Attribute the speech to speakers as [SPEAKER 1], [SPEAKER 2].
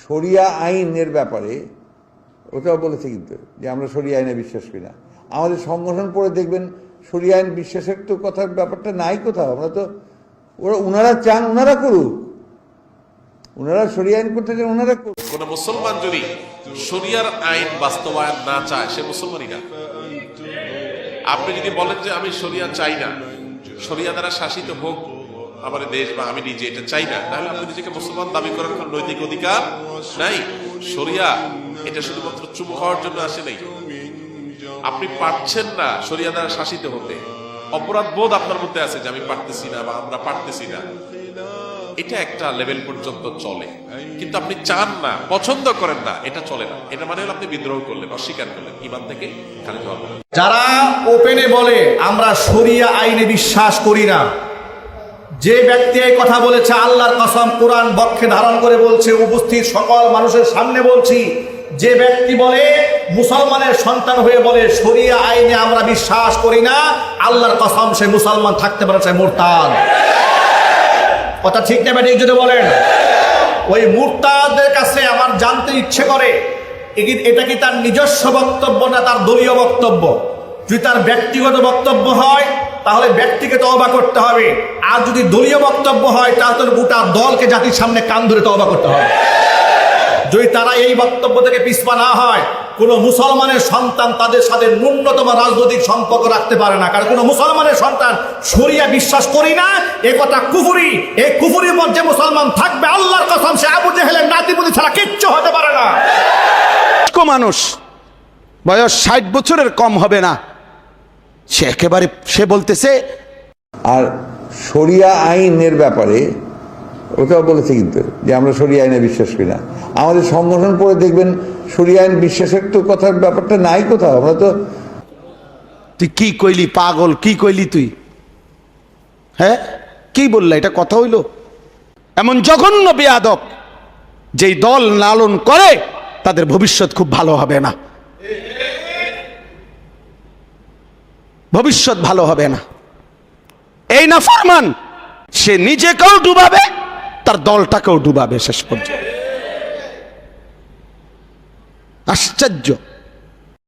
[SPEAKER 1] শরিয়া আইনের ব্যাপারে ওটাও বলেছে কিন্তু যে আমরা শরিয়া আইনে বিশ্বাস করি না। আমাদের সংগঠন পড়ে দেখবেন শরিয়া আইন বিশ্বাসের তো কথার ব্যাপারটা নাই কোথাও। আমরা তো ওনারা চান ওনারা করুক, ওনারা শরিয়া আইন করতে চান ওনারা করুক।
[SPEAKER 2] কোন মুসলমান যদি শরিয়ার আইন বাস্তবায়ন না চায় সে মুসলমানই না। আপনি যদি বলেন যে আমি শরিয়া চাই না, শরিয়া দ্বারা শাসিত হোক আমাদের দেশ বা আমি নিজে এটা চাই না, তাহলে আপনি নিজেকে মুসলমান দাবি করার কোন নৈতিক অধিকার নাই। শরিয়া এটা শুধুমাত্র চুমু খাওয়ার জন্য আসে নাই। আপনি পারছেন না শরিয়া দ্বারা শাসিত হতে, অপরাধ বোধ আপনার মধ্যে আছে যে আমি পারতেছি না বা আমরা পারতেছি না, এটা একটা লেভেল পর্যন্ত চলে। কিন্তু আপনি চান না, পছন্দ করেন না, এটা চলে না। এটা মানে হলো আপনি বিদ্রোহ করলেন, অস্বীকার করলেন, ঈমান থেকে খারিজ হওয়া।
[SPEAKER 3] যারা ওপেনে বলে আমরা শরিয়া আইনে বিশ্বাস করি না, যে ব্যক্তি এই কথা বলেছে আল্লাহর কসম কোরআন বক্ষে ধারণ করে বলছে, উপস্থিত সকল মানুষের সামনে বলছি, যে ব্যক্তি বলে মুসলমানের সন্তান হয়ে বলে শরিয়া আইনে আমরা বিশ্বাস করি না, আল্লাহর কসম সে মুসলমান থাকতে পারে, সে মুরতাদ। কথা ঠিক না ব্যাটিক যদি বলেন? ওই মুরতাদের কাছে আমার জানতে ইচ্ছে করে এটা কি তার নিজস্ব বক্তব্য না তার দলীয় বক্তব্য। যদি তার ব্যক্তিগত বক্তব্য হয় তাহলে ব্যক্তিকে তওবা করতে হবে, আর যদি দলীয় বক্তব্য হয় তাহলে গোটা দলকে জাতির সামনে কান ধরে তওবা করতে হবে। যদি তারা এই বক্তব্য থেকে পিছপা না হয়, কোন মুসলমানের সন্তান তাদের সাথে ন্যূনতম রাজনৈতিক সম্পর্ক রাখতে পারে না। কারণ কোন মুসলমানের সন্তান শরিয়া বিশ্বাস করি না এ কথা কুফরি। এই কুফরির মধ্যে মুসলমান থাকবে, আল্লাহর কসম সে আবু জেহেলের নাতিপুতি ছাড়া কিচ্ছু হতে পারে না।
[SPEAKER 4] মানুষ বয়স 60 বছরের কম হবে না, সে একেবারে সে বলতেছে।
[SPEAKER 1] আর শরিয়া আইনের ব্যাপারে ওটাও বলেছে কিন্তু যে আমরা শরিয়া আইনে বিশ্বাস করি না। আমাদের সংগঠন পড়ে দেখবেন শরিয়া আইন বিশ্বাসের তো কথার ব্যাপারটা নাই কোথাও। আমরা তো
[SPEAKER 4] তুই কি কইলি পাগল, কি কইলি তুই? হ্যাঁ কি বললা? এটা কথা হইল? এমন জঘন্য বেয়াদব যেই দল লালন করে তাদের ভবিষ্যৎ খুব ভালো হবে না, ভবিষ্যৎ ভালো হবে না। এই নাফরমান সে নিজেকেও ডুবাবে, তার দলটাকেও ডুবাবে শেষ পর্যন্ত। আশ্চর্য।